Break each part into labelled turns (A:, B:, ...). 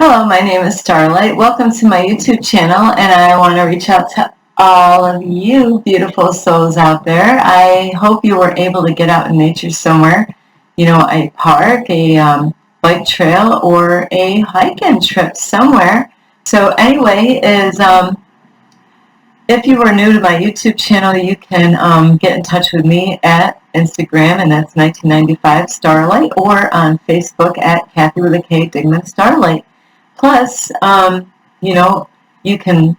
A: Hello, my name is Starlight. Welcome to my YouTube channel, and I want to reach out to all of you beautiful souls out there. I hope you were able to get out in nature somewhere, a park, a bike trail, or a hiking trip somewhere. So anyway, if you are new to my YouTube channel, you can get in touch with me at Instagram, and that's 1995 Starlight, or on Facebook at Kathy with a K Digman Starlight. Plus, you can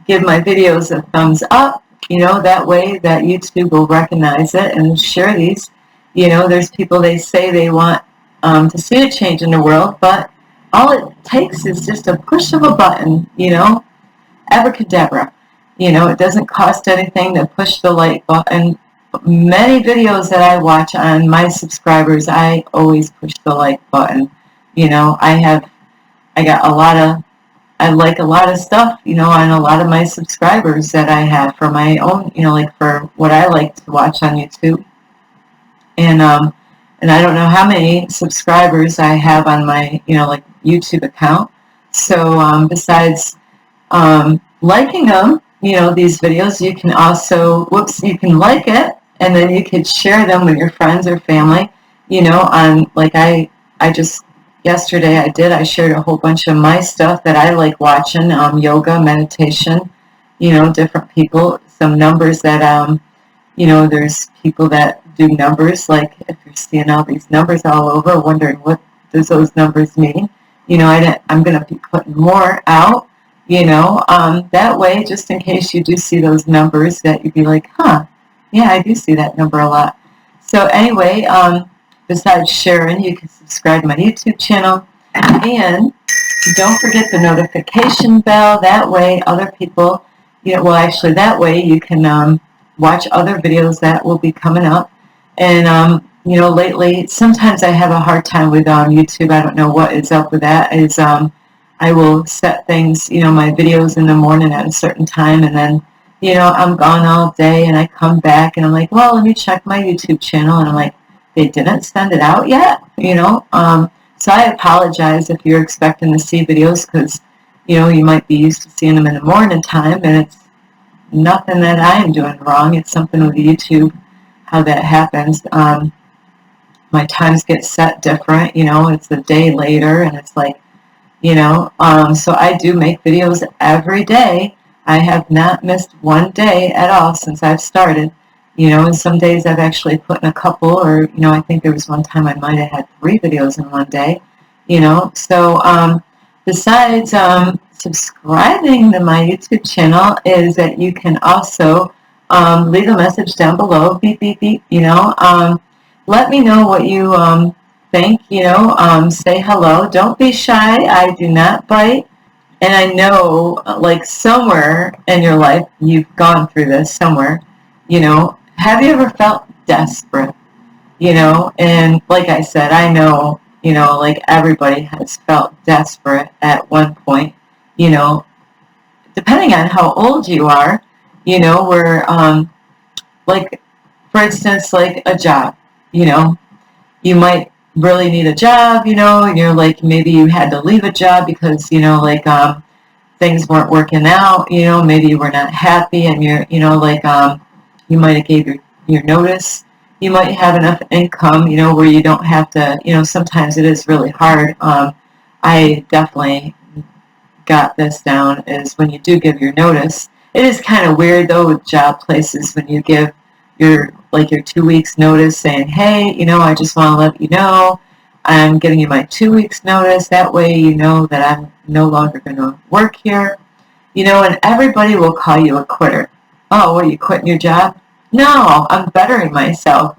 A: give my videos a thumbs up, that way that YouTube will recognize it and share these. There's people, they say they want to see a change in the world, but all it takes is just a push of a button, abracadabra. It doesn't cost anything to push the like button. Many videos that I watch on my subscribers, I always push the like button. I like a lot of stuff, on a lot of my subscribers that I have for my own, like for what I like to watch on YouTube. And I don't know how many subscribers I have on my, like YouTube account. So besides liking them, these videos, you can also, you can like it, and then you could share them with your friends or family, yesterday I shared a whole bunch of my stuff that I like watching, yoga, meditation, different people, some numbers that, there's people that do numbers, like if you're seeing all these numbers all over, wondering what does those numbers mean, I'm going to be putting more out, that way, just in case you do see those numbers, that you'd be like, yeah, I do see that number a lot. So anyway, besides sharing, you can subscribe to my YouTube channel, and don't forget the notification bell. That way other people, that way you can watch other videos that will be coming up. And lately, sometimes I have a hard time with YouTube. I don't know what is up with that. I will set things, my videos in the morning at a certain time, and then, I'm gone all day, and I come back, and I'm like, well, let me check my YouTube channel, and I'm like, they didn't send it out yet, so I apologize if you're expecting to see videos, because, you might be used to seeing them in the morning time, and it's nothing that I am doing wrong. It's something with YouTube, how that happens. My times get set different, it's a day later, and it's like, so I do make videos every day. I have not missed one day at all since I've started, and some days I've actually put in a couple, or, I think there was one time I might have had 3 videos in one day, so besides subscribing to my YouTube channel, is that you can also leave a message down below, beep, beep, beep, let me know what you think, say hello. Don't be shy. I do not bite. And I know, like, somewhere in your life, you've gone through this somewhere, have you ever felt desperate, and like I said, I know, like everybody has felt desperate at one point, depending on how old you are, where, like, for instance, like a job, you might really need a job, and you're like, maybe you had to leave a job because, things weren't working out, maybe you were not happy, and you're, you might have gave your notice. You might have enough income, where you don't have to, sometimes it is really hard. I definitely got this down, is when you do give your notice. It is kind of weird, though, with job places, when you give your 2 weeks notice saying, hey, I just want to let you know I'm giving you my 2 weeks notice. That way you know that I'm no longer going to work here. And everybody will call you a quitter. Oh, what, are you quitting your job? No, I'm bettering myself.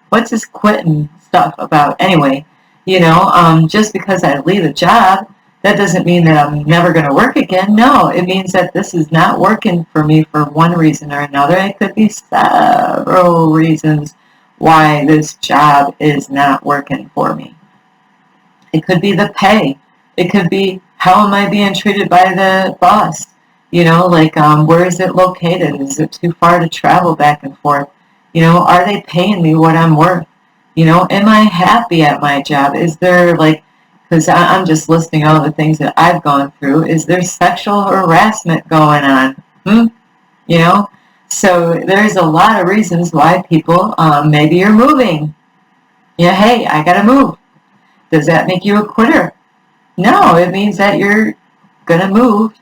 A: What's this quitting stuff about anyway? Just because I leave a job, that doesn't mean that I'm never going to work again. No, it means that this is not working for me for one reason or another. It could be several reasons why this job is not working for me. It could be the pay. It could be, how am I being treated by the boss? Where is it located? Is it too far to travel back and forth? Are they paying me what I'm worth? Am I happy at my job? Is there, because I'm just listing all the things that I've gone through, is there's sexual harassment going on. You know? So there's a lot of reasons why people, maybe you're moving. Yeah, hey, I gotta move. Does that make you a quitter? No, it means that you're gonna move,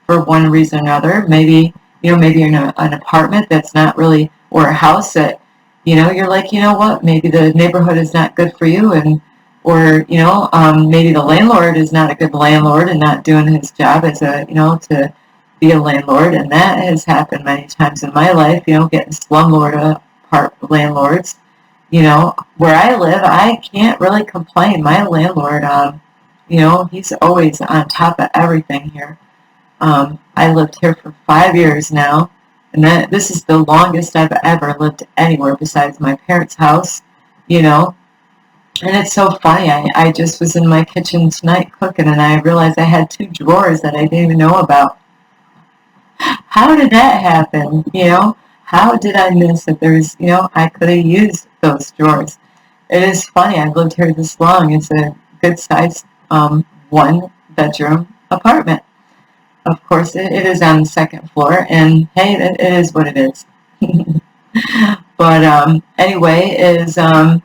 A: for one reason or another. Maybe, maybe you're in an apartment that's not really, or a house that, you're like, you know what, maybe the neighborhood is not good for you, or maybe the landlord is not a good landlord and not doing his job as to be a landlord, and that has happened many times in my life, getting slumlord landlords. Where I live, I can't really complain. My landlord, he's always on top of everything here. I lived here for 5 years now, and this is the longest I've ever lived anywhere besides my parents' house, And it's so funny. I just was in my kitchen tonight cooking, and I realized I had 2 drawers that I didn't even know about. How did that happen? How did I miss that there's, I could have used those drawers. It is funny. I've lived here this long. It's a good sized 1-bedroom apartment. Of course, it is on the 2nd floor, and hey, it is what it is. But anyway, do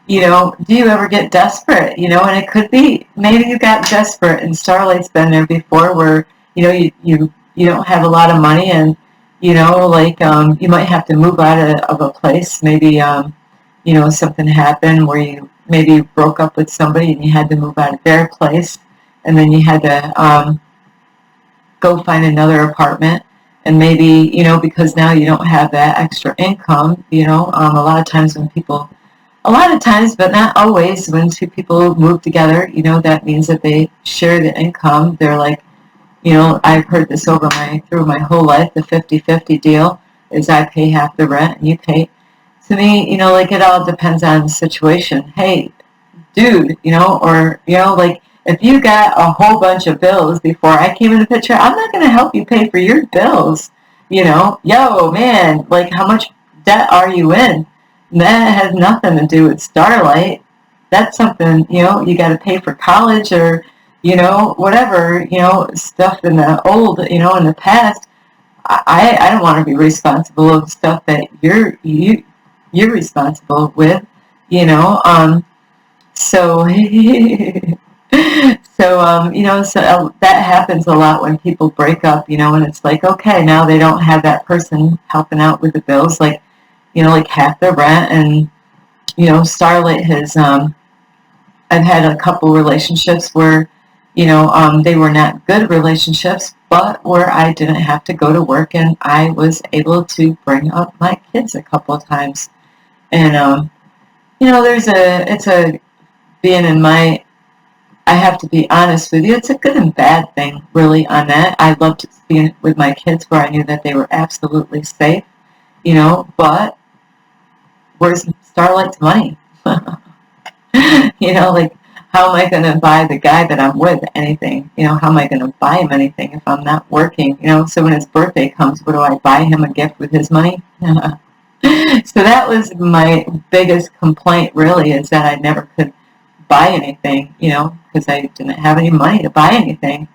A: you ever get desperate? And it could be, maybe you got desperate, and Starlight's been there before where, you don't have a lot of money, and, you might have to move out of a place. Maybe, something happened where you maybe broke up with somebody and you had to move out of their place, and then you had to go find another apartment. And maybe, because now you don't have that extra income, a lot of times, but not always, when 2 people move together, that means that they share the income. They're like, I've heard this through my whole life, the 50-50 deal is I pay half the rent and you pay. To me, it all depends on the situation. Hey, dude, if you got a whole bunch of bills before I came in the picture, I'm not going to help you pay for your bills. Yo, man, how much debt are you in? That has nothing to do with Starlight. That's something, you got to pay for college or, whatever, stuff in the old, in the past. I don't want to be responsible of stuff that you're responsible with, so, so that happens a lot when people break up, and it's like, okay, now they don't have that person helping out with the bills, like half the rent, and, Starlight has, I've had a couple relationships where, they were not good relationships, but where I didn't have to go to work, and I was able to bring up my kids a couple of times. And, I have to be honest with you, it's a good and bad thing, really, on that. I loved being with my kids where I knew that they were absolutely safe, but where's Starlight's money? How am I going to buy the guy that I'm with anything? How am I going to buy him anything if I'm not working? So when his birthday comes, what do I buy him a gift with his money? So that was my biggest complaint, really, is that I never could buy anything, because I didn't have any money to buy anything.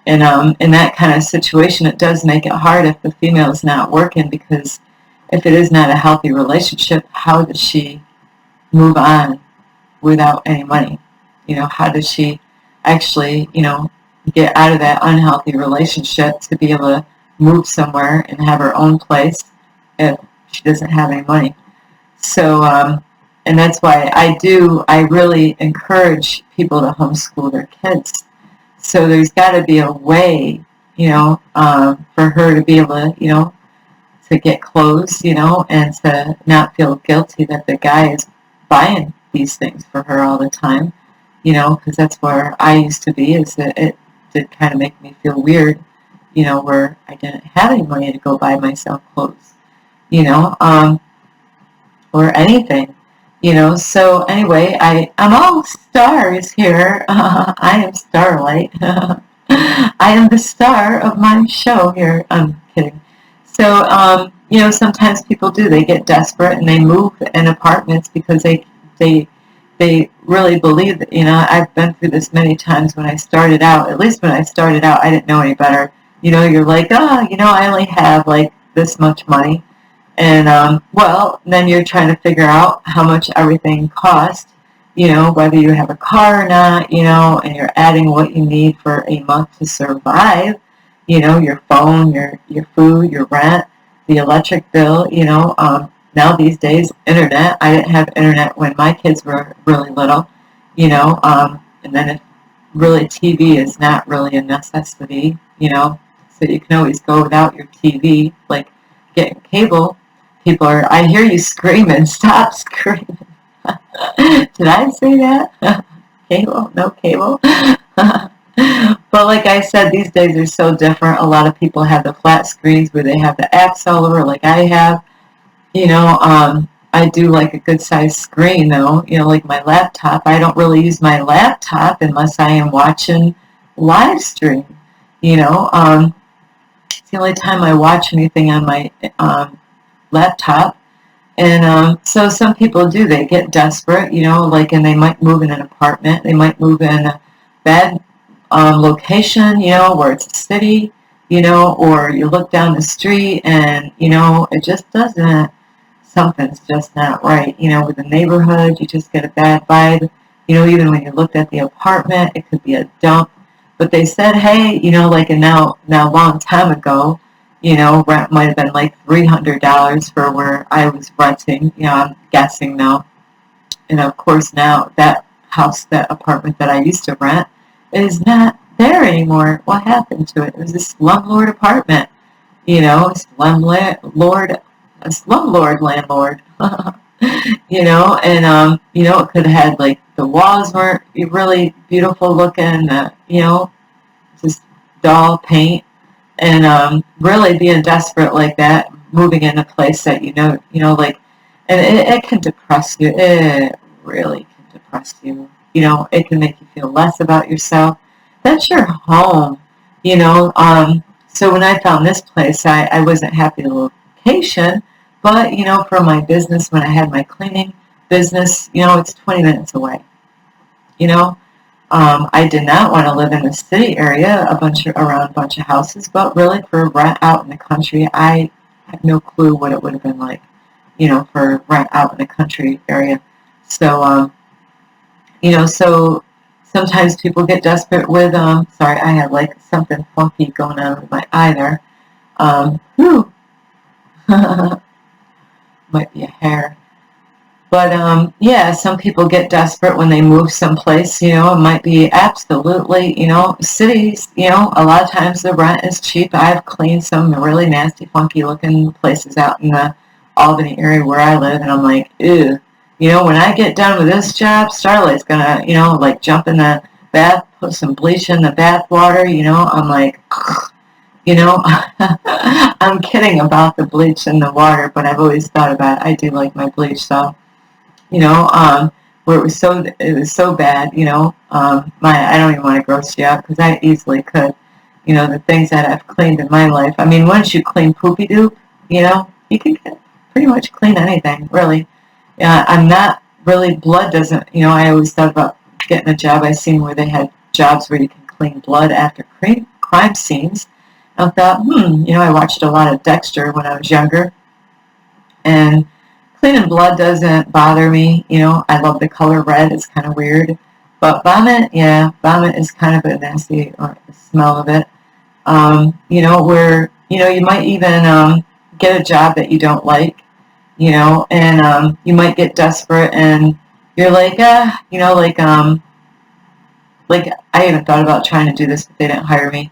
A: And in that kind of situation, it does make it hard if the female is not working, because if it is not a healthy relationship, how does she move on without any money? How does she actually, get out of that unhealthy relationship to be able to move somewhere and have her own place if she doesn't have any money? So, and that's why I really encourage people to homeschool their kids. So there's got to be a way, for her to be able to, to get clothes, and to not feel guilty that the guy is buying these things for her all the time, because that's where I used to be, is that it did kind of make me feel weird, where I didn't have any money to go buy myself clothes, or anything, So anyway, I'm all stars here. I am Starlight. I am the star of my show here. I'm kidding. So, sometimes people do. They get desperate and they move in apartments because they really believe that, I've been through this many times when I started out. At least when I started out, I didn't know any better. You're like, I only have like this much money. And, well, then you're trying to figure out how much everything costs, whether you have a car or not, and you're adding what you need for a month to survive, your phone, your food, your rent, the electric bill, now these days, internet. I didn't have internet when my kids were really little, and then if really TV is not really a necessity, so you can always go without your TV, like getting cable. People are, I hear you screaming, stop screaming. Did I say that? Cable? No cable? But like I said, these days are so different. A lot of people have the flat screens where they have the apps all over like I have. I do like a good sized screen though, like my laptop. I don't really use my laptop unless I am watching live stream. It's the only time I watch anything on my laptop. And so some people do, they get desperate, and they might move in an apartment, they might move in a bad location, where it's a city, or you look down the street and, it just doesn't, something's just not right, with the neighborhood, you just get a bad vibe, even when you looked at the apartment, it could be a dump. But they said, hey, now a long time ago, rent might have been like $300 for where I was renting, I'm guessing now. And of course now that house, that apartment that I used to rent is not there anymore. What happened to it? It was a slumlord apartment, a slumlord landlord, and, it could have had like the walls weren't really beautiful looking, just dull paint. And really being desperate like that, moving in a place that like, and it can depress you. It really can depress you. It can make you feel less about yourself. That's your home. So when I found this place, I wasn't happy with the location, but for my business, when I had my cleaning business, it's 20 minutes away. I did not want to live in the city area, around a bunch of houses, but really for rent out in the country, I have no clue what it would have been like, for rent out in the country area. So, so sometimes people get desperate with, sorry, I have like something funky going on with my eye there. Whew. Might be a hair. But, yeah, some people get desperate when they move someplace, it might be absolutely, cities, a lot of times the rent is cheap. I've cleaned some really nasty, funky looking places out in the Albany area where I live, and I'm like, ew. When I get done with this job, Starlight's gonna, like jump in the bath, put some bleach in the bath water, I'm like, I'm kidding about the bleach in the water, but I've always thought about it. I do like my bleach, so. Where it was so bad, I don't even want to gross you out because I easily could, the things that I've cleaned in my life. I mean, once you clean poopy doop, you can pretty much clean anything, really. I'm not really, blood doesn't, I always thought about getting a job. I seen where they had jobs where you can clean blood after crime scenes. I thought, I watched a lot of Dexter when I was younger, and cleaning blood doesn't bother me. I love the color red. It's kind of weird. But vomit is kind of a nasty smell of it. Where, you might even get a job that you don't like, and you might get desperate and you're like, like I even thought about trying to do this, but they didn't hire me.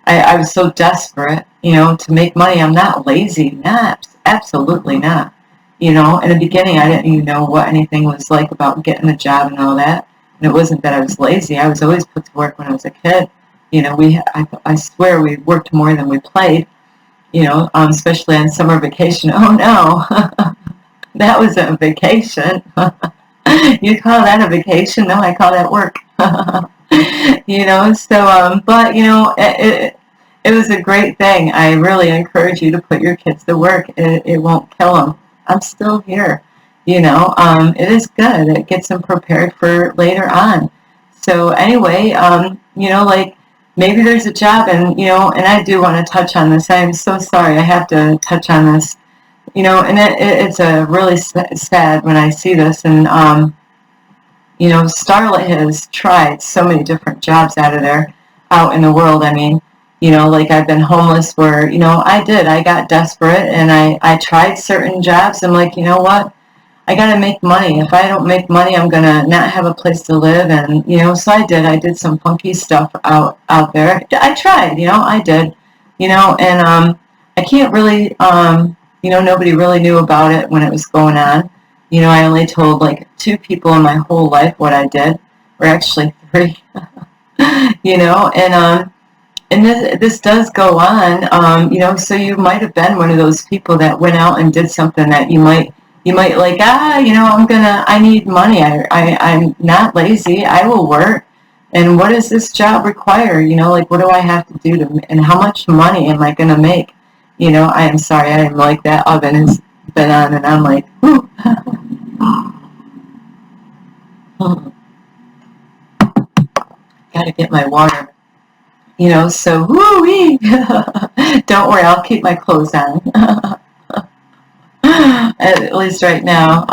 A: I was so desperate, to make money. I'm not lazy. Not, absolutely not. In the beginning, I didn't even know what anything was like about getting a job and all that. And it wasn't that I was lazy. I was always put to work when I was a kid. I swear we worked more than we played, especially on summer vacation. Oh, no, that wasn't a vacation. You call that a vacation? No, I call that work. So, but, it was a great thing. I really encourage you to put your kids to work. It won't kill them. I'm still here. It is good. It gets them prepared for later on. So anyway, like maybe there's a job, and I do want to touch on this. I am so sorry. I have to touch on this. And it's a really sad when I see this. And Starlight has tried so many different jobs out in the world. I mean, like I've been homeless where, I got desperate and I tried certain jobs. I'm like, you know what? I got to make money. If I don't make money, I'm going to not have a place to live. And, so I did some funky stuff out there. I tried, I did, and I can't really, nobody really knew about it when it was going on. I only told like 2 people in my whole life what I did, or actually 3, and this does go on, so you might have been one of those people that went out and did something that you might like, I need money. I'm not lazy. I will work. And what does this job require? Like, what do I have to do and how much money am I going to make? I am sorry. I am like that oven has been on and I'm like, whew. Gotta get my water. So woo-wee. Don't worry, I'll keep my clothes on. At least right now.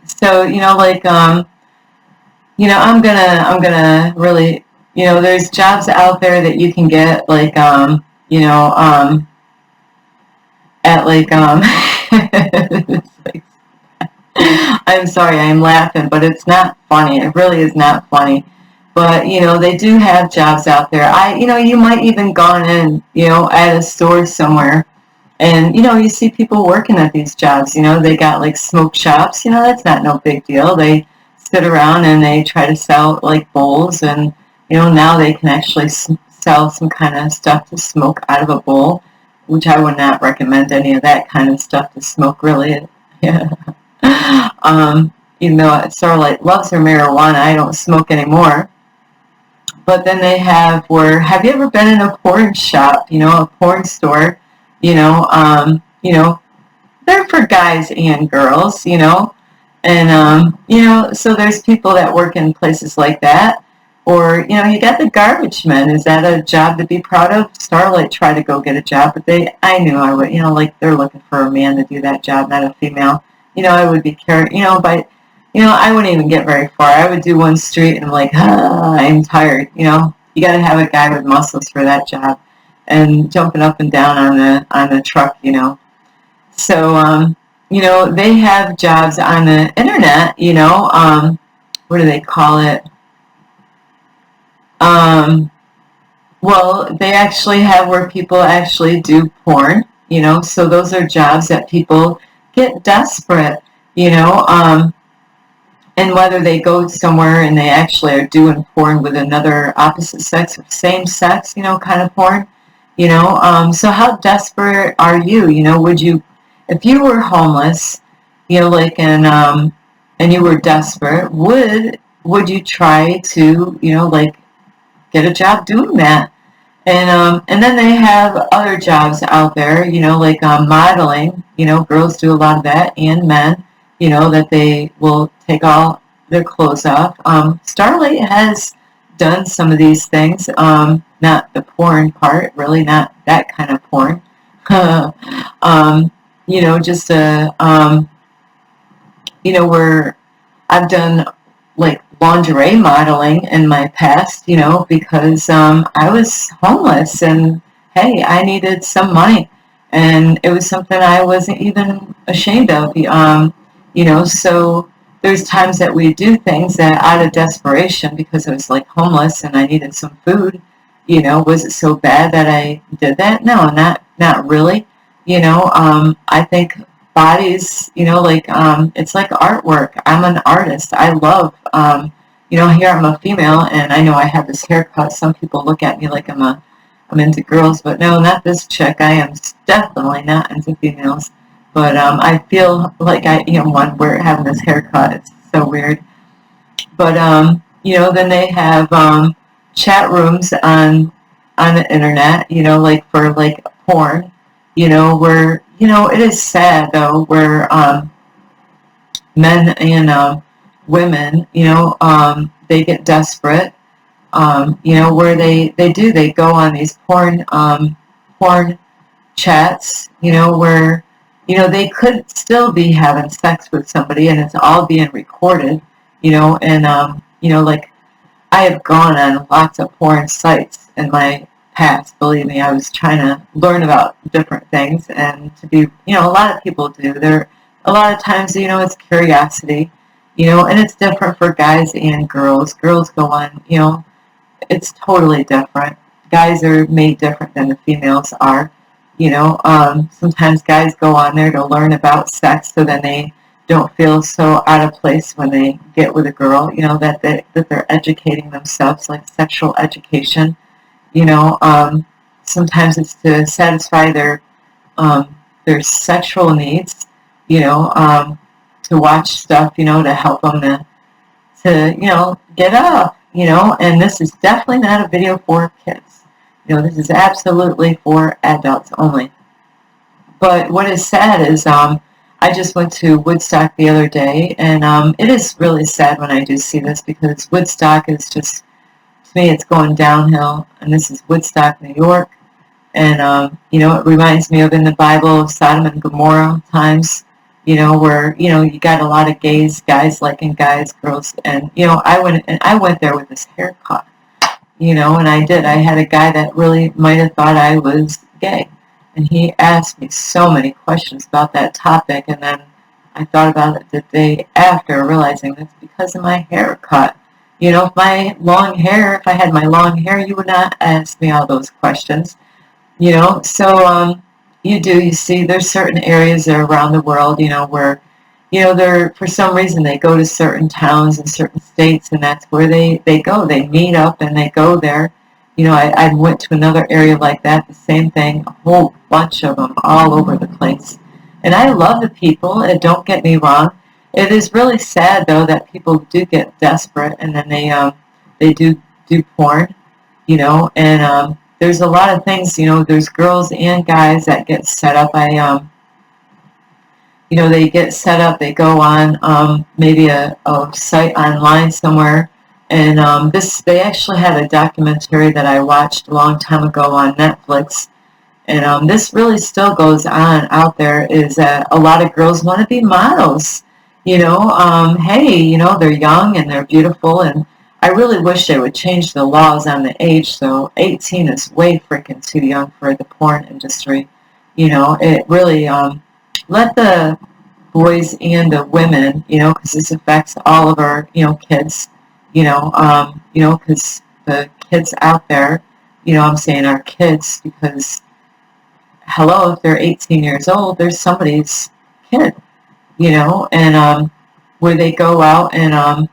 A: So, I'm gonna really, there's jobs out there that you can get like, at like, it's like, I'm sorry, I'm laughing, but it's not funny. It really is not funny. But, they do have jobs out there. You might even gone in, at a store somewhere. And, you see people working at these jobs. They got like smoke shops. That's not no big deal. They sit around and they try to sell like bowls. And, now they can actually sell some kind of stuff to smoke out of a bowl, which I would not recommend any of that kind of stuff to smoke, really. Even though Starlight loves her marijuana, I don't smoke anymore. But then they have have you ever been in a porn shop, a porn store? They're for guys and girls, and, so there's people that work in places like that. Or, you got the garbage men. Is that a job to be proud of? Starlight tried to go get a job, but I knew I would, like they're looking for a man to do that job, not a female. I would be careful, but, I wouldn't even get very far. I would do one street and I'm like, I'm tired, You got to have a guy with muscles for that job. And jumping up and down on the truck, So, they have jobs on the internet, what do they call it? Well, they actually have where people actually do porn, so those are jobs that people get desperate, and whether they go somewhere and they actually are doing porn with another opposite sex or same sex, kind of porn, so how desperate are you? Would you, if you were homeless, like, and you were desperate, would you try to, like, get a job doing that? And then they have other jobs out there, like modeling. Girls do a lot of that, and men, that they will take all their clothes off. Starlight has done some of these things, not the porn part, really not that kind of porn. Just where I've done like lingerie modeling in my past, because I was homeless and hey, I needed some money, and it was something I wasn't even ashamed of. So there's times that we do things that out of desperation because I was like homeless and I needed some food. Was it so bad that I did that? No, not really. I think bodies, like, it's like artwork. I'm an artist. I love, here I'm a female and I know I have this haircut. Some people look at me like I'm into girls, but no, not this chick. I am definitely not into females. But I feel like I am one where having this haircut. It's so weird. But then they have chat rooms on the internet. Like for like porn. Where it is sad though, where men and women, they get desperate, where they go on these porn chats, where, they could still be having sex with somebody and it's all being recorded, and, like, I have gone on lots of porn sites in my past. Believe me, I was trying to learn about different things, and to be, a lot of people do. A lot of times, it's curiosity, and it's different for guys and girls. Girls go on, it's totally different. Guys are made different than the females are. Sometimes guys go on there to learn about sex, so then they don't feel so out of place when they get with a girl. That they're educating themselves, like sexual education. Sometimes it's to satisfy their sexual needs. To watch stuff. To help them to get up. And this is definitely not a video for kids. This is absolutely for adults only. But what is sad is I just went to Woodstock the other day, and it is really sad when I do see this, because Woodstock is just, to me, it's going downhill. And this is Woodstock, New York. And, it reminds me of, in the Bible, of Sodom and Gomorrah times, where, you got a lot of guys liking guys, girls. And, I went there with this haircut, and I had a guy that really might have thought I was gay. And he asked me so many questions about that topic, and then I thought about it the day after, realizing it's because of my haircut. If if I had my long hair, you would not ask me all those questions. So you see there's certain areas around the world, where, they're, for some reason, they go to certain towns in certain states, and that's where they go. They meet up and they go there. I went to another area like that, the same thing, a whole bunch of them all over the place. And I love the people, and don't get me wrong. It is really sad, though, that people do get desperate, and then they do porn, and there's a lot of things, there's girls and guys that get set up. They get set up, they go on maybe a site online somewhere. And they actually had a documentary that I watched a long time ago on Netflix. And this really still goes on out there, is that a lot of girls want to be models. Hey, they're young and they're beautiful. And I really wish they would change the laws on the age. So 18 is way freaking too young for the porn industry. It really, let the boys and the women, because this affects all of our, kids. Because the kids out there, I'm saying our kids, because, hello, if they're 18 years old, there's somebody's kid, and where they go out and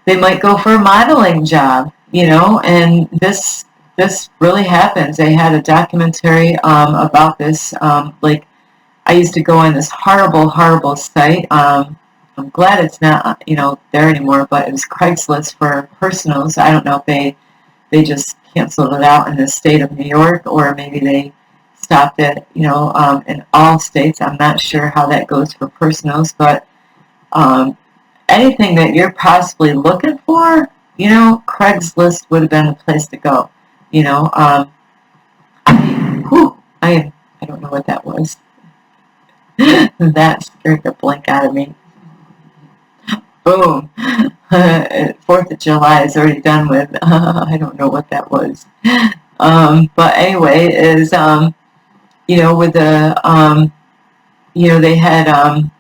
A: they might go for a modeling job, and this really happens. They had a documentary about this. Like, I used to go on this horrible, horrible site. I'm glad it's not, there anymore, but it was Craigslist for personals. I don't know if they just canceled it out in the state of New York, or maybe they stopped it, in all states. I'm not sure how that goes for personals, but anything that you're possibly looking for, Craigslist would have been the place to go. I don't know what that was. That scared the blank out of me. Boom. 4th of July is already done with. I don't know what that was. But anyway, is, with the, they had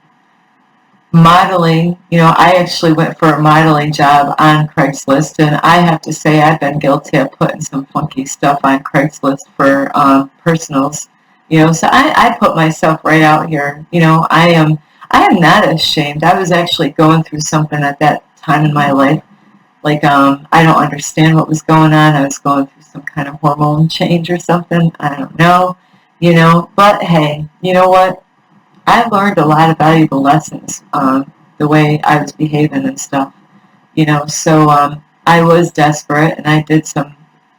A: modeling. I actually went for a modeling job on Craigslist, and I have to say I've been guilty of putting some funky stuff on Craigslist for personals. So I put myself right out here. I am not ashamed. I was actually going through something at that time in my life. Like, I don't understand what was going on. I was going through some kind of hormone change or something. I don't know, But, hey, you know what? I learned a lot of valuable lessons, the way I was behaving and stuff, So I was desperate, and I did some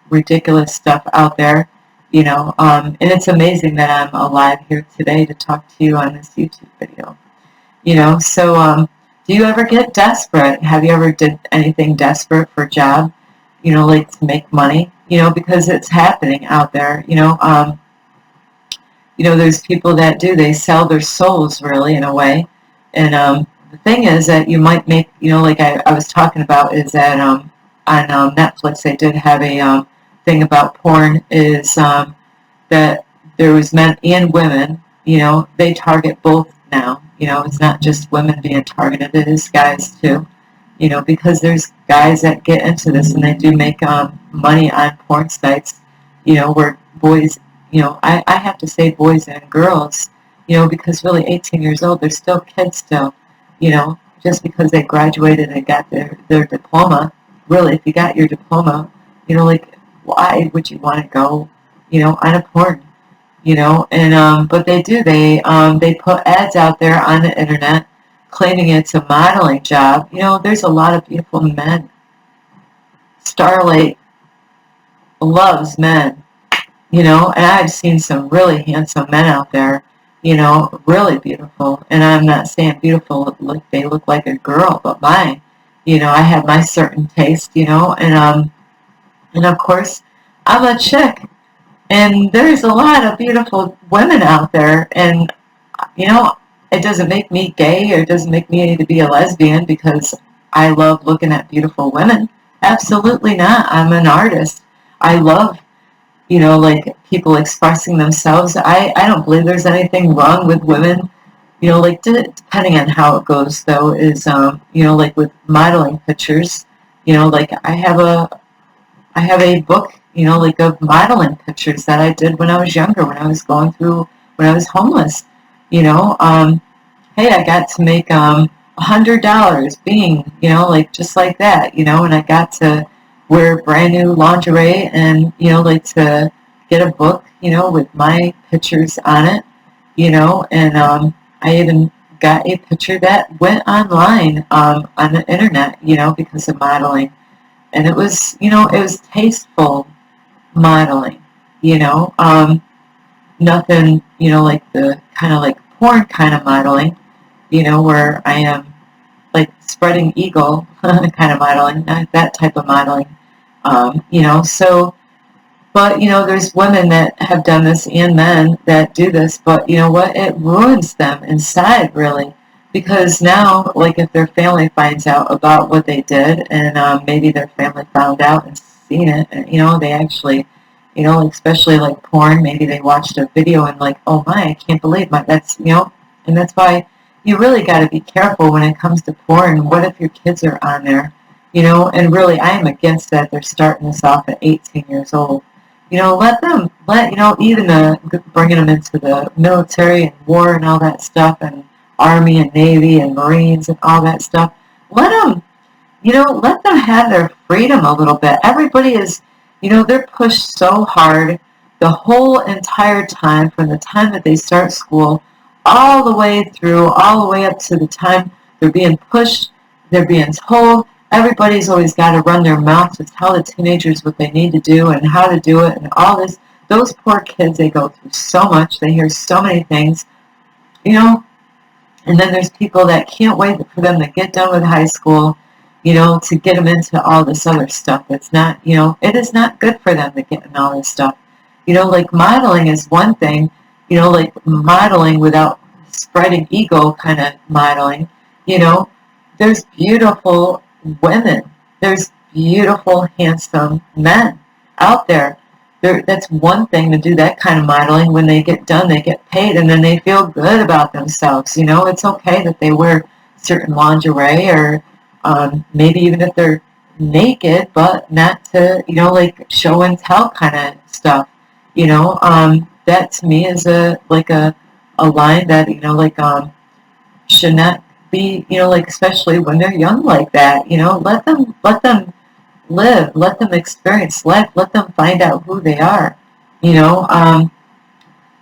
A: ridiculous stuff out there, and it's amazing that I'm alive here today to talk to you on this YouTube video. you know. So, do you ever get desperate? Have you ever did anything desperate for a job, you know, like to make money, you know, because it's happening out there, you know, there's people that do, they sell their souls really in a way. And the thing is that you might make, you know, like I was talking about is that on Netflix they did have a thing about porn is that there was men and women, you know, they target both now. You know, it's not just women being targeted, it is guys too. You know, because there's guys that get into this and they do make money on porn sites, you know, where boys, you know, I have to say boys and girls, you know, because really 18 years old, they're still kids still, you know, just because they graduated and got their diploma. Really, if you got your diploma, you know, like, why would you want to go, you know, on a porn, you know? And but they do, they put ads out there on the internet claiming it's a modeling job. You know, there's a lot of beautiful men. Starlight loves men, you know, and I've seen some really handsome men out there, you know, really beautiful. And I'm not saying beautiful like they look like a girl, but mine, you know, I have my certain taste, you know, and of course I'm a chick, and there's a lot of beautiful women out there, and you know, it doesn't make me gay or it doesn't make me to be a lesbian because I love looking at beautiful women. Absolutely not. I'm an artist. I love, you know, like people expressing themselves. I don't believe there's anything wrong with women. You know, like depending on how it goes though is, you know, like with modeling pictures, you know, like I have a book, you know, like of modeling pictures that I did when I was younger, when I was going through, when I was homeless. You know, hey, I got to make $100 being, you know, like just like that, you know, and I got to wear brand new lingerie and, you know, like to get a book, you know, with my pictures on it, you know, and I even got a picture that went online on the internet, you know, because of modeling. And it was, you know, it was tasteful modeling, you know, nothing, you know, like the kind of like porn kind of modeling, you know, where I am like spreading eagle kind of modeling, not that type of modeling, you know, so, but, you know, there's women that have done this and men that do this, but you know what, it ruins them inside, really, because now, like, if their family finds out about what they did, and maybe their family found out and seen it, and, you know, they actually, you know, especially like porn, maybe they watched a video and like, oh my, I can't believe that's, you know, and that's why you really got to be careful when it comes to porn. What if your kids are on there, you know, and really I am against that. They're starting this off at 18 years old. You know, you know, even bringing them into the military and war and all that stuff, and Army and Navy and Marines and all that stuff. Let them, you know, let them have their freedom a little bit. Everybody is, you know, they're pushed so hard the whole entire time, from the time that they start school all the way through, all the way up to the time they're being pushed, they're being told. Everybody's always got to run their mouth to tell the teenagers what they need to do and how to do it and all this. Those poor kids, they go through so much. They hear so many things, you know. And then there's people that can't wait for them to get done with high school, you know, to get them into all this other stuff. It's not, you know, it is not good for them to get in all this stuff. You know, like modeling is one thing, you know, like modeling without spreading ego kind of modeling, you know, there's beautiful women. There's beautiful, handsome men out there. That's one thing to do that kind of modeling. When they get done, they get paid, and then they feel good about themselves. You know, it's okay that they wear certain lingerie, or maybe even if they're naked, but not to, you know, like show and tell kind of stuff. You know, that to me is a line that, you know, like should not be, you know, like especially when they're young like that. You know, let them live, let them experience life, let them find out who they are. You know,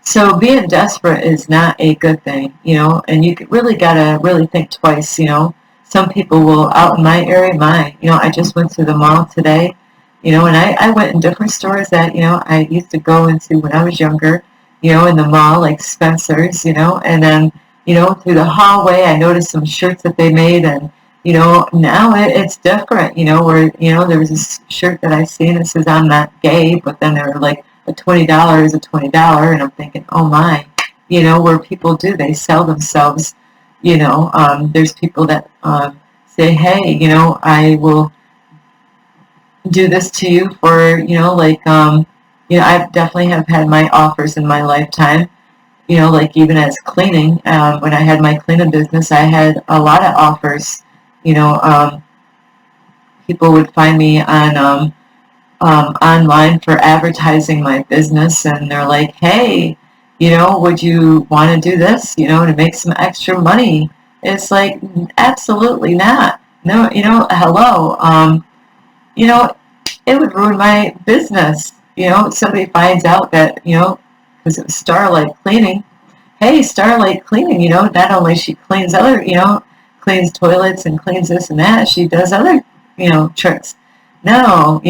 A: so being desperate is not a good thing. You know, and you really gotta really think twice. You know, some people will, out in my area, you know, I just went to the mall today. You know, and I went in different stores that, you know, I used to go into when I was younger, you know, in the mall, like Spencer's, you know, and then through the hallway. I noticed some shirts that they made, and now it's different. Where there was this shirt that I seen that says I'm not gay, but then they're like a $20 is a $20, and I'm thinking, oh my, where people do, they sell themselves. There's people that say, hey, I will do this to you for, I definitely have had my offers in my lifetime, like even as cleaning. When I had my cleaning business, I had a lot of offers. People would find me on online for advertising my business, and they're like, hey, would you want to do this, to make some extra money? It's like, absolutely not. No, hello. It would ruin my business. If somebody finds out that, because it was Starlight Cleaning. Hey, Starlight Cleaning, not only she cleans other, cleans toilets and cleans this and that, she does other, tricks. No,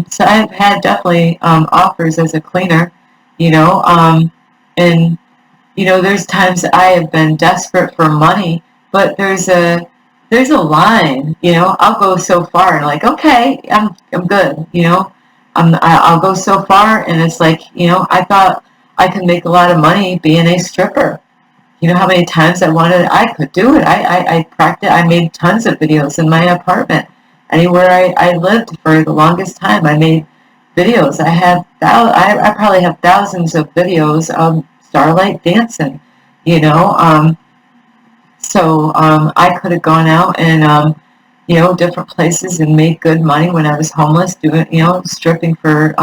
A: so I've had definitely offers as a cleaner, and, there's times I have been desperate for money, but there's a line, I'll go so far and like, okay, I'm good, I'll go so far, and it's like, I thought I could make a lot of money being a stripper. How many times I could do it. I practiced, I made tons of videos in my apartment. Anywhere I lived for the longest time, I made videos. I probably have thousands of videos of Starlight dancing, so I could have gone out and, different places and made good money when I was homeless, doing, stripping for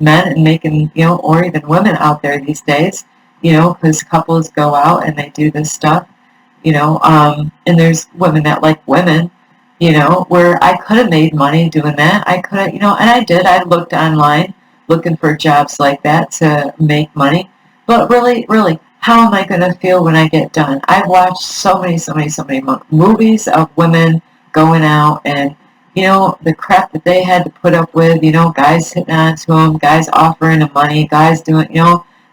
A: men and making, or even women out there these days, because couples go out and they do this stuff, and there's women that like women, where I could have made money doing that. I could have, and I did. I looked online looking for jobs like that to make money. But really, really, how am I going to feel when I get done? I've watched so many movies of women going out and, the crap that they had to put up with, guys hitting on to them, guys offering them money, guys doing,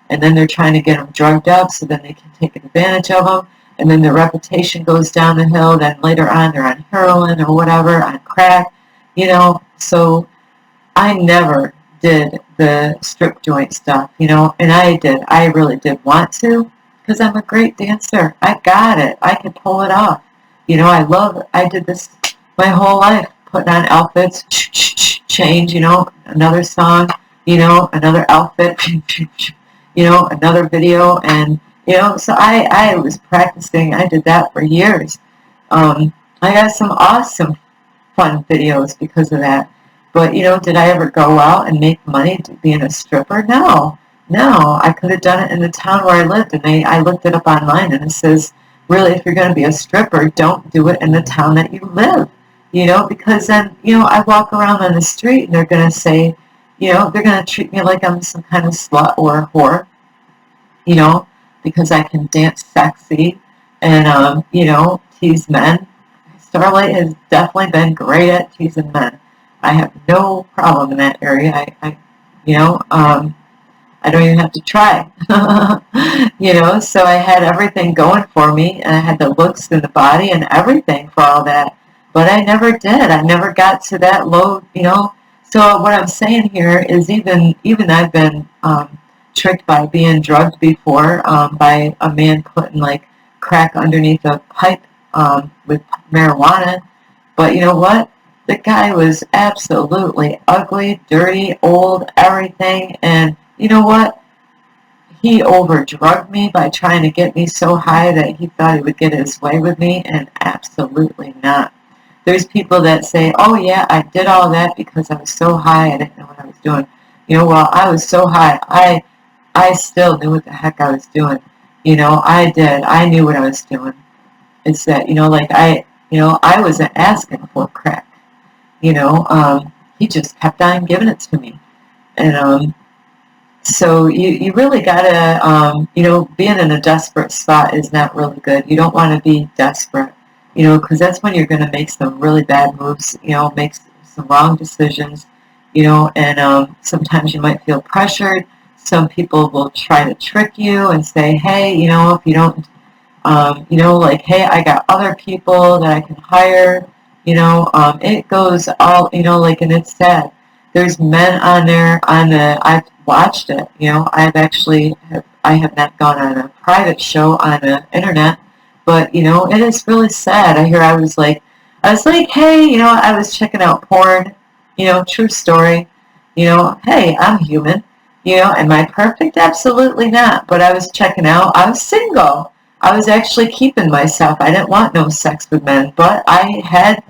A: and then they're trying to get them drugged up so then they can take advantage of them. And then their reputation goes down the hill. Then later on, they're on heroin or whatever, on crack, So I never did the strip joint stuff, and I really did want to, because I'm a great dancer. I got it. I could pull it off. I did this my whole life, putting on outfits, change, another song, another outfit, another video, and, so I was practicing. I did that for years. I got some awesome, fun videos because of that. But, did I ever go out and make money being a stripper? No. I could have done it in the town where I lived, and I looked it up online, and it says, really, if you're going to be a stripper, don't do it in the town that you live, because then, I walk around on the street, and they're going to say, they're going to treat me like I'm some kind of slut or a whore, because I can dance sexy and, tease men. Starlight has definitely been great at teasing men. I have no problem in that area. I don't even have to try. So I had everything going for me, and I had the looks and the body and everything for all that. But I never did. I never got to that low, So what I'm saying here is even I've been tricked by being drugged before, by a man putting like crack underneath a pipe with marijuana. But you know what? The guy was absolutely ugly, dirty, old, everything. And you know what? He overdrugged me by trying to get me so high that he thought he would get his way with me, and absolutely not. There's people that say, oh yeah, I did all that because I was so high, I didn't know what I was doing. Well, I was so high, I still knew what the heck I was doing. I did. I knew what I was doing. It's that, I wasn't asking for crack. He just kept on giving it to me. And so you really gotta, being in a desperate spot is not really good. You don't want to be desperate, because that's when you're going to make some really bad moves, make some wrong decisions, and sometimes you might feel pressured. Some people will try to trick you and say, hey, if you don't like, hey, I got other people that I can hire. It goes all, like, and it's sad. There's men on there I've watched it. I have not gone on a private show on the internet, but it is really sad. I was like, hey, I was checking out porn, true story. Hey, I'm human. Am I perfect? Absolutely not. But I was checking out. I was single. I was actually keeping myself. I didn't want no sex with men, but I had,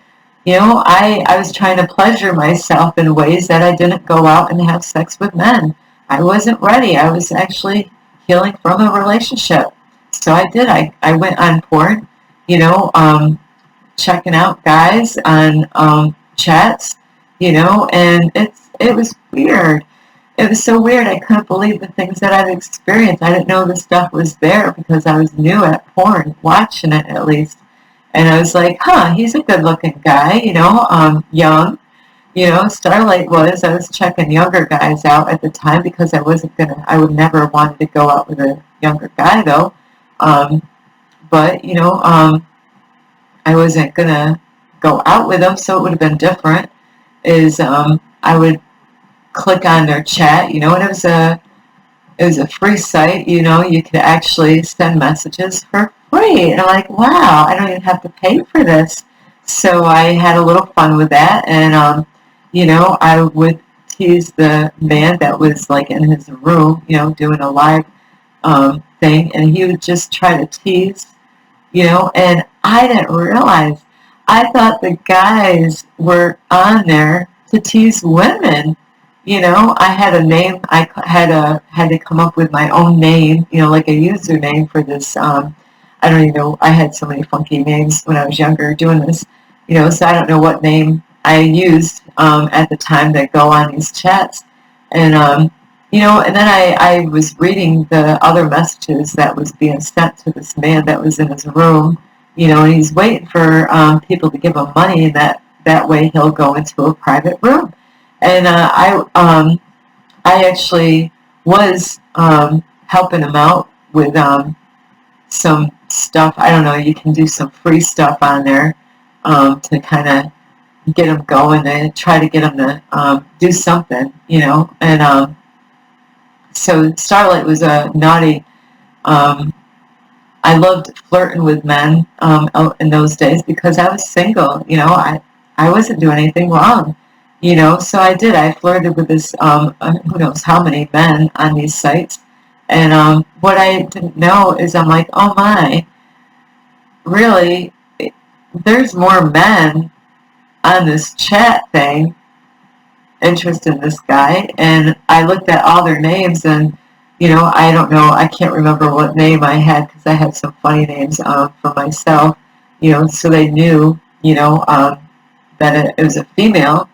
A: I was trying to pleasure myself in ways that I didn't go out and have sex with men. I wasn't ready. I was actually healing from a relationship. So I did. I went on porn, you know, um, checking out guys on chats, and it was weird. It was so weird. I couldn't believe the things that I've experienced. I didn't know the stuff was there because I was new at porn, watching it at least. And I was like, huh, he's a good looking guy, young. Starlight was. I was checking younger guys out at the time because I would never wanted to go out with a younger guy though. Um, but, I wasn't going to go out with them, so it would have been different. I would click on their chat, and it was a free site, you could actually send messages for free. And I'm like, wow, I don't even have to pay for this. So I had a little fun with that, and I would tease the man that was like in his room, doing a live thing, and he would just try to tease, and I didn't realize. I thought the guys were on there to tease women. I had a name. Had to come up with my own name. Like a username for this. I don't even know. I had so many funky names when I was younger doing this. So I don't know what name I used at the time that go on these chats. And and then I was reading the other messages that was being sent to this man that was in his room. And he's waiting for people to give him money, and that way he'll go into a private room. And I actually was helping him out with some stuff. I don't know. You can do some free stuff on there to kind of get him going and try to get him to do something, And so Starlight was a naughty. I loved flirting with men in those days because I was single. I wasn't doing anything wrong. So I did. I flirted with this, who knows how many men on these sites. And what I didn't know is I'm like, oh my, really, there's more men on this chat thing interested in this guy. And I looked at all their names, and, I don't know, I can't remember what name I had because I had some funny names for myself, so they knew, that it was a female.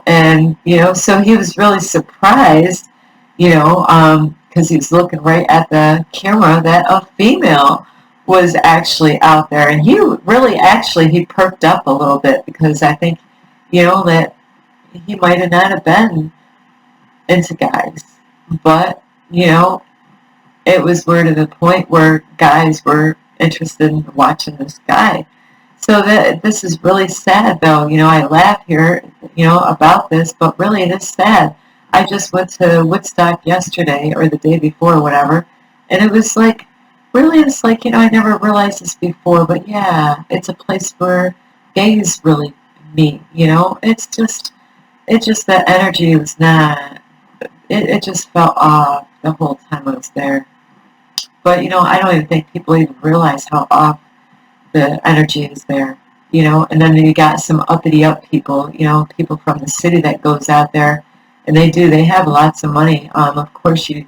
A: And, so he was really surprised, because he was looking right at the camera that a female was actually out there. And he perked up a little bit because I think, that he might have not have been into guys. But, it was weird to the point where guys were interested in watching this guy. So this is really sad, though. I laugh here, about this, but really it is sad. I just went to Woodstock yesterday or the day before, or whatever, and it was like, really, it's like, I never realized this before, but yeah, it's a place where gays really meet. It's just that energy was not. It just felt off the whole time I was there. But I don't even think people even realize how off the energy is there, and then you got some uppity up people, people from the city that goes out there, and they have lots of money. Of course, to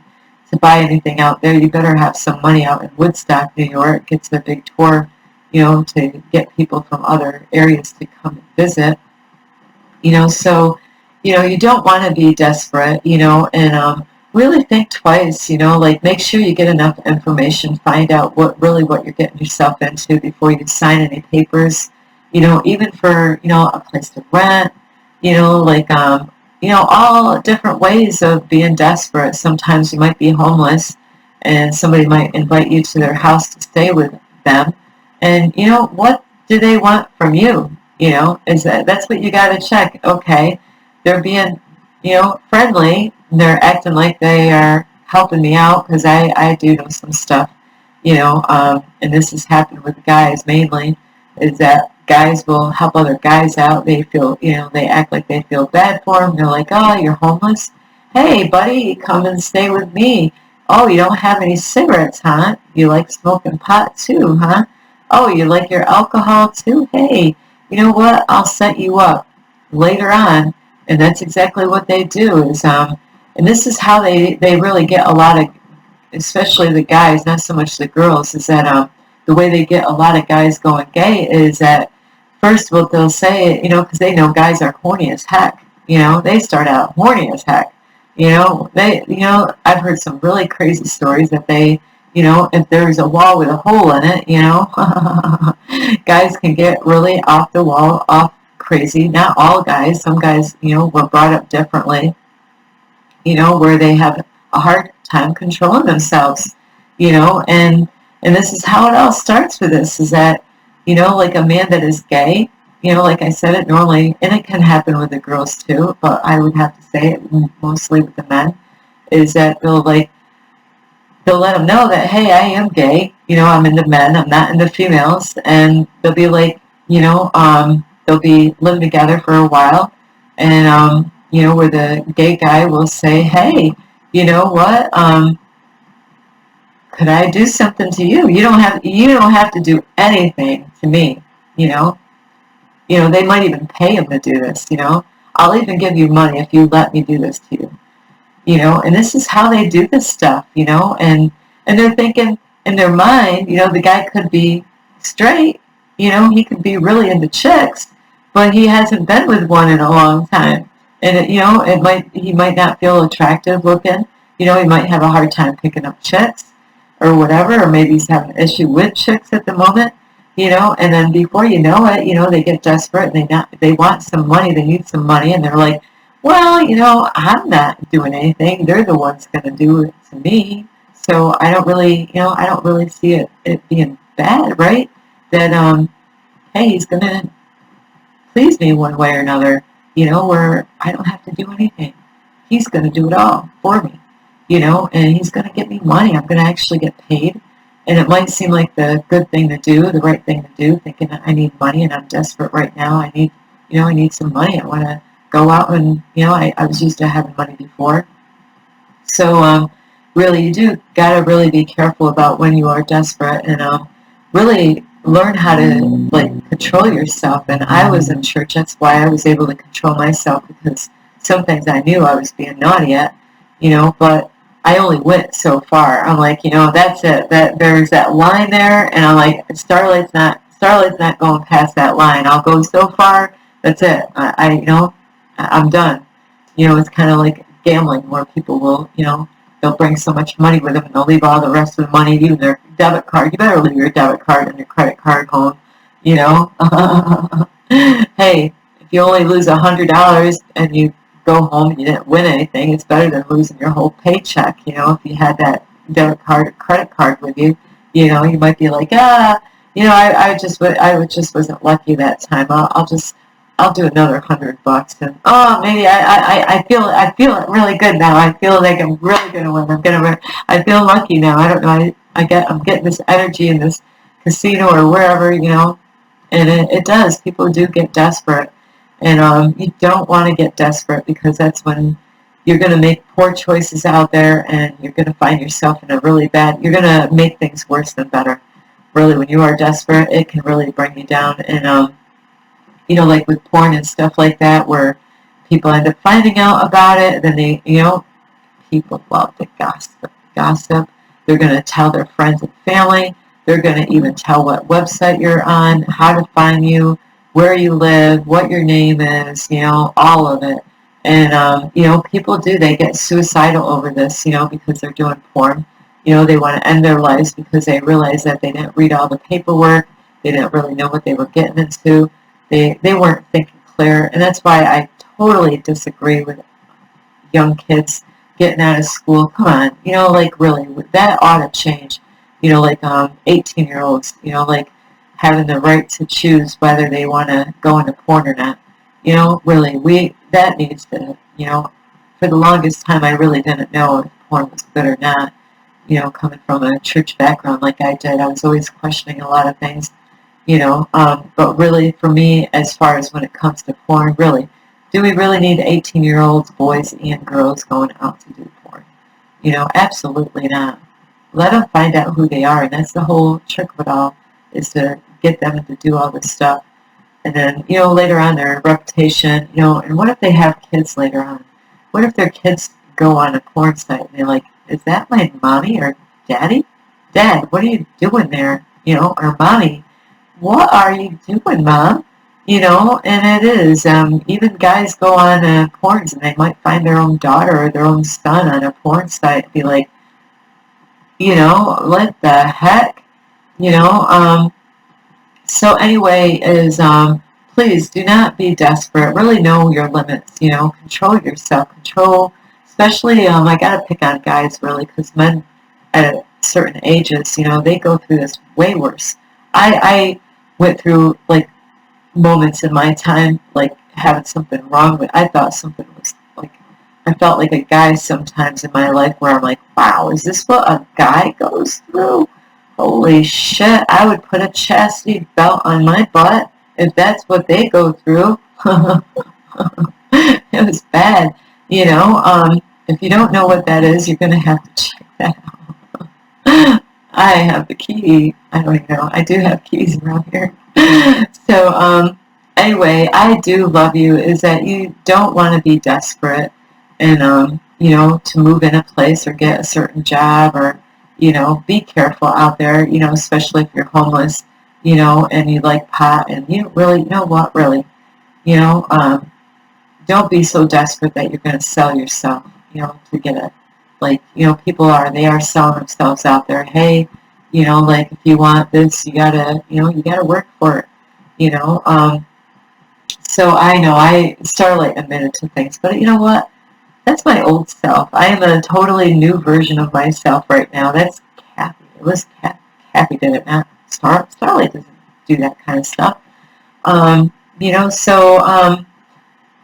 A: buy anything out there, you better have some money. Out in Woodstock, New York, it's a big tour, to get people from other areas to come and visit, so, you don't want to be desperate, and really think twice, like make sure you get enough information, find out what you're getting yourself into before you sign any papers, even for, a place to rent, like, all different ways of being desperate. Sometimes you might be homeless and somebody might invite you to their house to stay with them. And, what do they want from you? Is that's what you got to check. Okay, they're being, friendly. They're acting like they are helping me out because I do know some stuff, and this has happened with guys mainly, is that guys will help other guys out. They feel, they act like they feel bad for them. They're like, oh, you're homeless? Hey, buddy, come and stay with me. Oh, you don't have any cigarettes, huh? You like smoking pot too, huh? Oh, you like your alcohol too? Hey, you know what? I'll set you up later on. And that's exactly what they do is, and this is how they really get a lot of, especially the guys, not so much the girls, is that the way they get a lot of guys going gay is that first what they'll say, because they know guys are horny as heck. They start out horny as heck. I've heard some really crazy stories that they, if there's a wall with a hole in it, guys can get really off the wall, off crazy. Not all guys. Some guys, were brought up differently, where they have a hard time controlling themselves, and this is how it all starts with this, is that, like a man that is gay, like I said, it normally, and it can happen with the girls too, but I would have to say it mostly with the men, is that they'll let them know that, hey, I am gay, I'm into men, I'm not into females, and they'll be like, they'll be living together for a while, and, where the gay guy will say, hey, you know what, could I do something to you? You don't have to do anything to me, they might even pay him to do this, I'll even give you money if you let me do this to you, and this is how they do this stuff, and they're thinking in their mind, the guy could be straight, he could be really into chicks, but he hasn't been with one in a long time, and he might not feel attractive looking, he might have a hard time picking up chicks or whatever, or maybe he's having an issue with chicks at the moment, and then before you know it, they get desperate and they want some money, they need some money, and they're like, well, I'm not doing anything, they're the ones going to do it to me, so I don't really see it being bad, right? That, hey, he's going to please me one way or another, where I don't have to do anything. He's going to do it all for me, and he's going to get me money. I'm going to actually get paid. And it might seem like the good thing to do, the right thing to do, thinking I need money and I'm desperate right now. I need some money. I want to go out and, I was used to having money before. So, really, you do got to really be careful about when you are desperate and, really learn how to, control yourself. And I was in church. That's why I was able to control myself, because some things I knew I was being naughty at, but I only went so far. I'm like, that's it. That there's that line there, and I'm like, Starlight's not going past that line. I'll go so far. That's it. I'm done. It's kind of like gambling, where people will, they'll bring so much money with them, and they'll leave all the rest of the money, even their debit card. You better leave your debit card and your credit card home. Hey, if you only lose $100 and you go home and you didn't win anything, it's better than losing your whole paycheck. If you had that debit card or credit card with you, you might be like, I just wasn't lucky that time. I'll do another $100, and maybe I feel really good now. I feel like I'm really gonna win. I feel lucky now. I don't know. I'm getting this energy in this casino or wherever, and it does. People do get desperate. And you don't want to get desperate, because that's when you're going to make poor choices out there, and you're going to find yourself in you're going to make things worse than better. Really, when you are desperate, it can really bring you down. And, like with porn and stuff like that, where people end up finding out about it, then they, people love to gossip. They're going to tell their friends and family. They're going to even tell what website you're on, how to find you, where you live, what your name is, all of it. And, people they get suicidal over this, because they're doing porn. They want to end their lives because they realize that they didn't read all the paperwork. They didn't really know what they were getting into. They weren't thinking clear. And that's why I totally disagree with young kids getting out of school. Come on, you know, like really, that ought to change. You know, like 18-year-olds, you know, like having the right to choose whether they want to go into porn or not. You know, really, that needs to, you know, for the longest time I really didn't know if porn was good or not. You know, coming from a church background like I did, I was always questioning a lot of things, you know, but really for me, as far as when it comes to porn, really, do we really need 18-year-olds, boys and girls going out to do porn? You know, absolutely not. Let them find out who they are, and that's the whole trick of it all, is to get them to do all this stuff. And then, you know, later on their reputation, you know, and what if they have kids later on? What if their kids go on a porn site and they're like, is that my mommy or daddy? Dad, what are you doing there? You know, or mommy, what are you doing, Mom? You know, and it is. Even guys go on porns and they might find their own daughter or their own son on a porn site and be like, you know, what the heck? You know, so anyway, is please do not be desperate. Really know your limits. You know, control yourself. Control, especially I gotta pick on guys really, because men at certain ages, you know, they go through this way worse. I went through like moments in my time like having something wrong with. I thought something was like. I felt like a guy sometimes in my life where I'm like, wow, is this what a guy goes through? Holy shit, I would put a chastity belt on my butt if that's what they go through. It was bad. You know, if you don't know what that is, you're going to have to check that out. I have the key. I don't even know. I do have keys around here. So, anyway, I do love you, is that you don't want to be desperate and, you know, to move in a place or get a certain job or, you know, be careful out there, you know, especially if you're homeless, you know, and you like pot and you really, you know what, really, you know, don't be so desperate that you're going to sell yourself, you know, to get it. Like, you know, they are selling themselves out there. Hey, you know, like if you want this, you gotta, you know, you gotta work for it, you know. So I know Starlight admitted to things, but you know what? That's my old self. I am a totally new version of myself right now. That's Kathy. It was Kathy did it, not Starlight doesn't do that kind of stuff. You know, so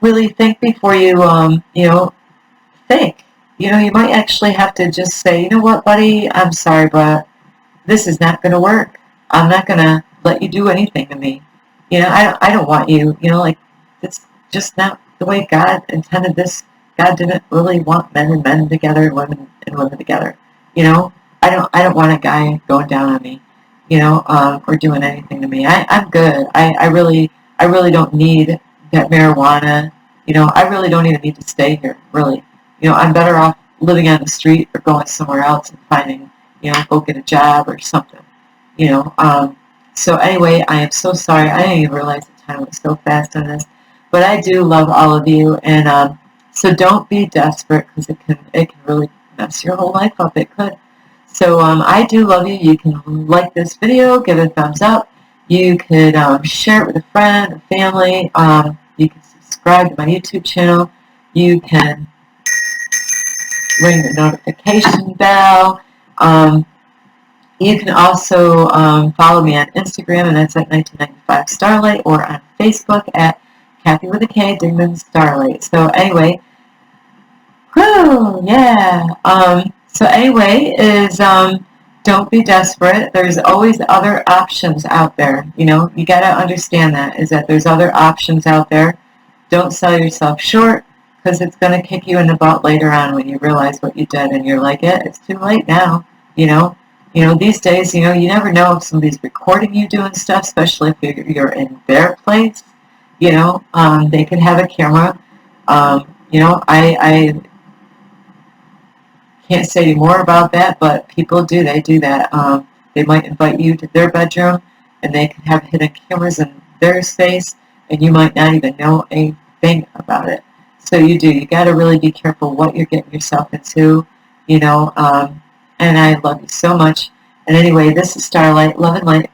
A: really think before you, you know, think. You know, you might actually have to just say, you know what, buddy, I'm sorry, but this is not going to work. I'm not going to let you do anything to me. You know, I don't want you. You know, like, it's just not the way God intended this. God didn't really want men and men together and women together. You know, I don't want a guy going down on me, you know, or doing anything to me. I'm good. I really don't need that marijuana. You know, I really don't even need to stay here, really. You know, I'm better off living on the street or going somewhere else and finding, you know, go get a job or something. You know, so anyway, I am so sorry. I didn't even realize the time was so fast on this. But I do love all of you, and so don't be desperate, because it can really mess your whole life up. It could. So I do love you. You can like this video, give it a thumbs up. You could share it with a friend, a family. You can subscribe to my YouTube channel. You can ring the notification bell. You can also follow me on Instagram, and that's at 1995 Starlight, or on Facebook at Kathy with a K, Dingman Starlight. So anyway, whew, yeah. So anyway, don't be desperate. There's always other options out there. You know, you got to understand that, is that there's other options out there. Don't sell yourself short, because it's going to kick you in the butt later on when you realize what you did, and you're like, it's too late now, you know. You know, these days, you know, you never know if somebody's recording you doing stuff, especially if you're in their place. You know, they could have a camera. You know, I can't say any more about that, but people do. They do that. They might invite you to their bedroom, and they can have hidden cameras in their space, and you might not even know a thing about it. So you do. You got to really be careful what you're getting yourself into, you know. And I love you so much. And anyway, this is Starlight. Love and light.